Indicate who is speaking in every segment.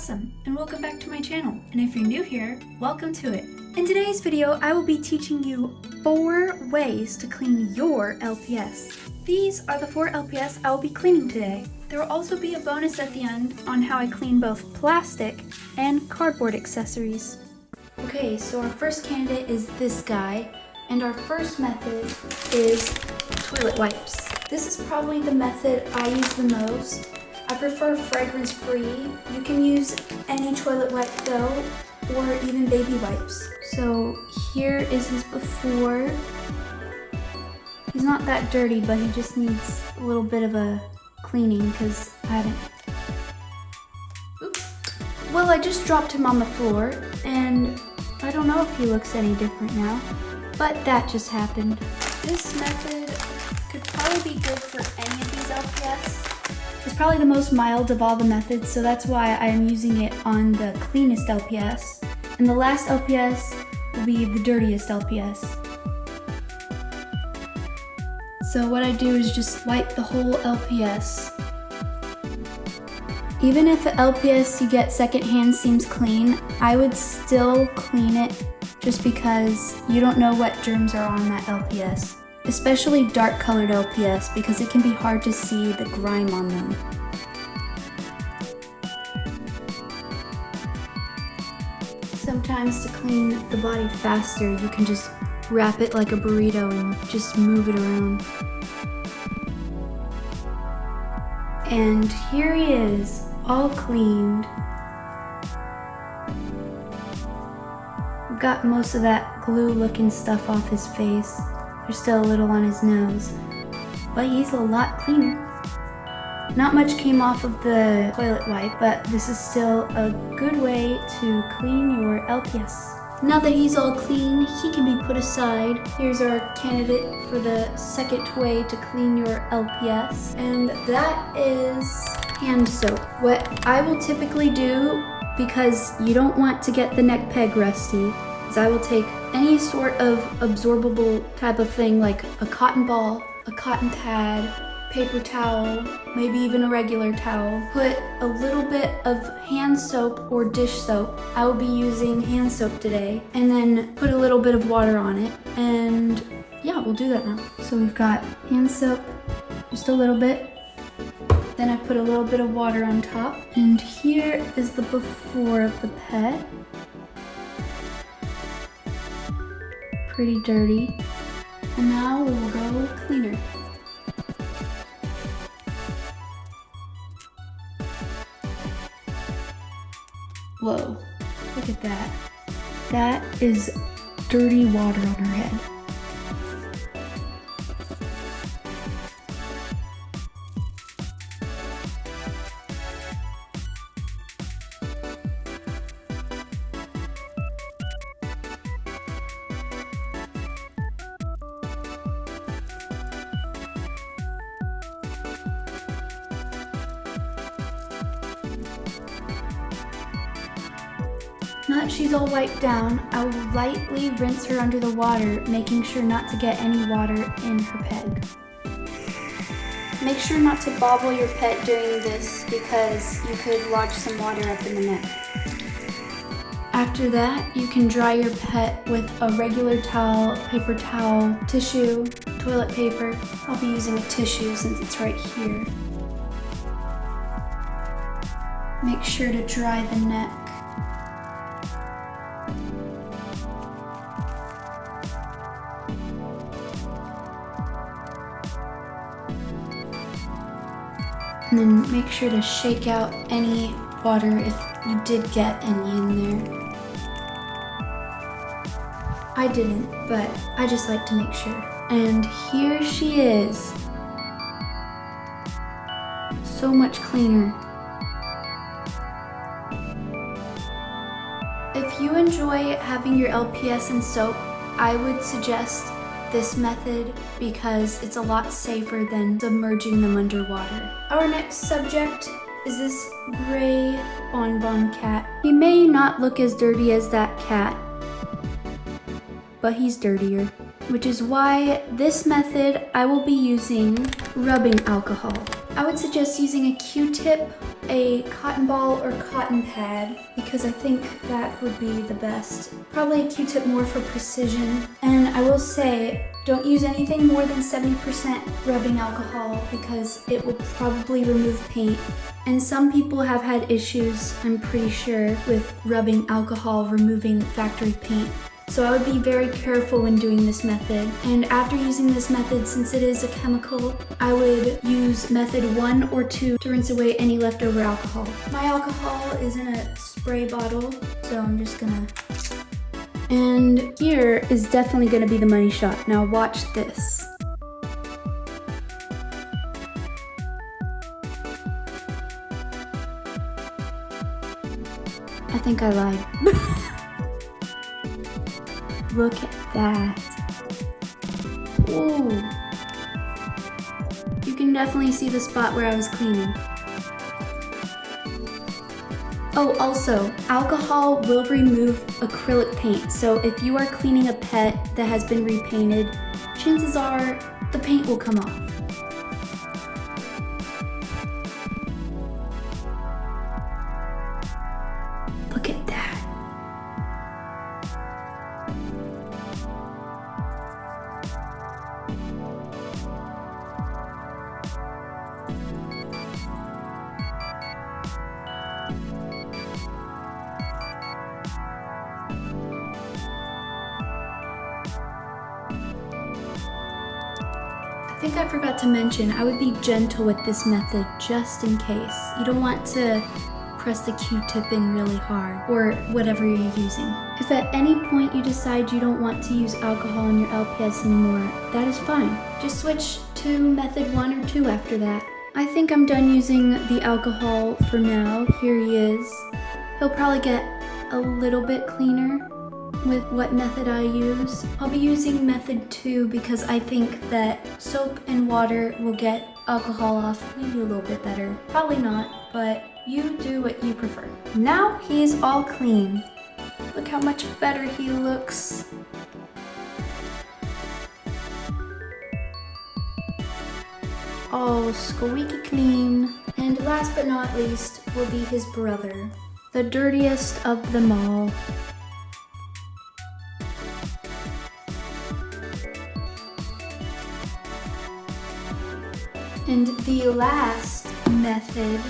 Speaker 1: PerfectPawesome, and welcome back to my channel. And if you're new here, welcome to it. In today's video, I will be teaching you 4 ways to clean your LPS. These are the 4 LPS I will be cleaning today. There will also be a bonus at the end on how I clean both plastic and cardboard accessories. Okay, so our first candidate is this guy, and our first method is toilet wipes. This is probably the method I use the most. I prefer fragrance-free. You can use any toilet wipe though, or even baby wipes. So here is his before. He's not that dirty, but he just needs a little bit of a cleaning because I haven't. Oops. Well, I just dropped him on the floor, and I don't know if he looks any different now, but that just happened. This method could probably be good for any of these LPS. It's probably the most mild of all the methods, so that's why I am using it on the cleanest LPS. And the last LPS will be the dirtiest LPS. So what I do is just wipe the whole LPS. Even if the LPS you get secondhand seems clean, I would still clean it just because you don't know what germs are on that LPS. Especially dark colored LPS because it can be hard to see the grime on them. Sometimes to clean the body faster, you can just wrap it like a burrito and just move it around. And here he is, all cleaned. Got most of that glue looking stuff off his face. There's still a little on his nose, but he's a lot cleaner. Not much came off of the toilet wipe, but this is still a good way to clean your LPS. Now that he's all clean, he can be put aside. Here's our candidate for the second way to clean your LPS, and that is hand soap. What I will typically do, because you don't want to get the neck peg rusty, is I will take any sort of absorbable type of thing like a cotton ball, a cotton pad, paper towel, maybe even a regular towel. Put a little bit of hand soap or dish soap. I will be using hand soap today, and then put a little bit of water on it, and yeah, we'll do that now. So we've got hand soap, just a little bit. Then I put a little bit of water on top, and here is the before of the pet. Pretty dirty. And now we will go cleaner. Whoa, look at that. That is dirty water on her head. Now that she's all wiped down, I will lightly rinse her under the water, making sure not to get any water in her peg. Make sure not to bobble your pet during this because you could lodge some water up in the neck. After that, you can dry your pet with a regular towel, paper towel, tissue, toilet paper. I'll be using a tissue since it's right here. Make sure to dry the neck. And then make sure to shake out any water if you did get any in there. I didn't, but I just like to make sure. And here she is. So much cleaner. If you enjoy having your LPS in soap, I would suggest this method because it's a lot safer than submerging them underwater. Our next subject is this gray bonbon cat. He may not look as dirty as that cat, but he's dirtier, which is why this method I will be using rubbing alcohol. I would suggest using a Q-tip a cotton ball or cotton pad because I think that would be the best. Probably a Q-tip more for precision. And I will say, don't use anything more than 70% rubbing alcohol because it will probably remove paint. And some people have had issues, I'm pretty sure, with rubbing alcohol removing factory paint. So I would be very careful when doing this method. And after using this method, since it is a chemical, I would use method 1 or 2 to rinse away any leftover alcohol. My alcohol is in a spray bottle, so I'm just gonna... And here is definitely gonna be the money shot. Now watch this. I think I lied. Look at that. Ooh. You can definitely see the spot where I was cleaning. Oh, also, alcohol will remove acrylic paint. So if you are cleaning a pet that has been repainted, chances are the paint will come off. Look at that. I think I forgot to mention, I would be gentle with this method just in case. You don't want to press the Q-tip in really hard or whatever you're using. If at any point you decide you don't want to use alcohol in your LPS anymore, that is fine. Just switch to method 1 or 2 after that. I think I'm done using the alcohol for now. Here he is. He'll probably get a little bit cleaner with what method I use. I'll be using method 2 because I think that soap and water will get alcohol off maybe a little bit better. Probably not, but you do what you prefer. Now he's all clean. Look how much better he looks. All squeaky clean. And last but not least will be his brother, the dirtiest of them all. And the last method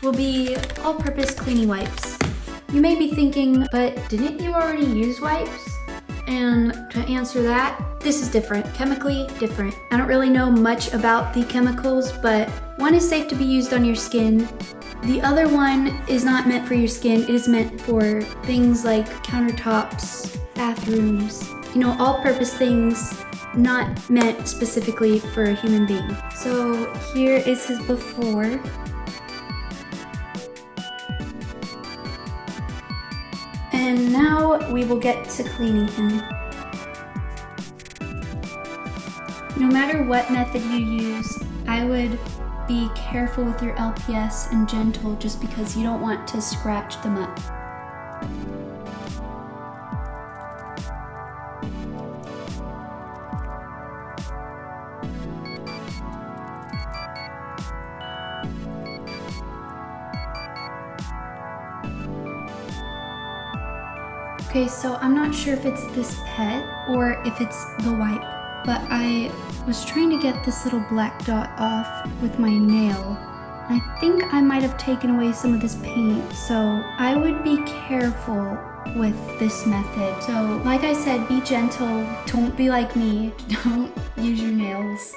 Speaker 1: will be all-purpose cleaning wipes. You may be thinking, but didn't you already use wipes? And to answer that, this is different, chemically different. I don't really know much about the chemicals, but one is safe to be used on your skin. The other one is not meant for your skin. It is meant for things like countertops, bathrooms, you know, all-purpose things not meant specifically for a human being. So here is his before. And now we will get to cleaning him. No matter what method you use, I would be careful with your LPS and gentle just because you don't want to scratch them up. Okay, so I'm not sure if it's this pet or if it's the wipe, but I was trying to get this little black dot off with my nail. I think I might have taken away some of this paint, so I would be careful with this method. So like I said, be gentle, don't be like me, don't use your nails.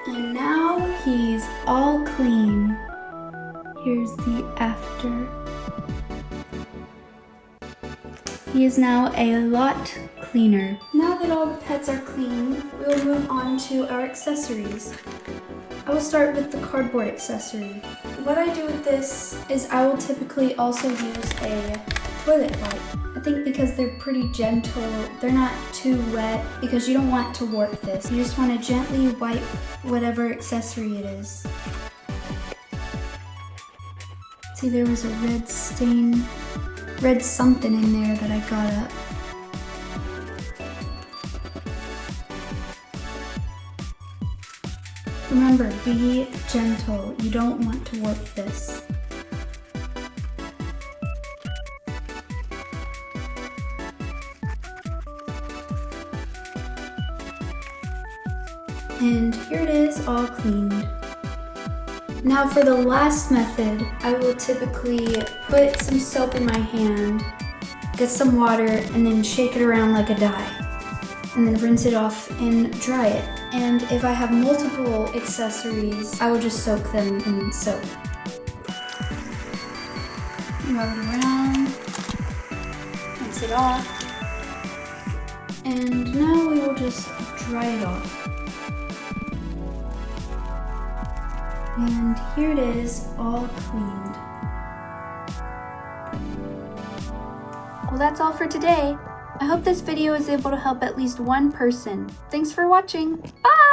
Speaker 1: And now he's all clean. Here's the after. He is now a lot cleaner. Now that all the pets are clean, we will move on to our accessories. I will start with the cardboard accessory. What I do with this is I will typically also use a toilet wipe. I think because they're pretty gentle, they're not too wet because you don't want to warp this. You just want to gently wipe whatever accessory it is. See, there was a red stain. Read something in there that I got up. Remember, be gentle. You don't want to warp this. And here it is, all cleaned. Now for the last method, I will typically put some soap in my hand, get some water, and then shake it around like a die. And then rinse it off and dry it. And if I have multiple accessories, I will just soak them in soap. Rub it around, rinse it off. And now we will just dry it off. And here it is, all cleaned. Well, that's all for today. I hope this video is able to help at least one person. Thanks for watching. Bye!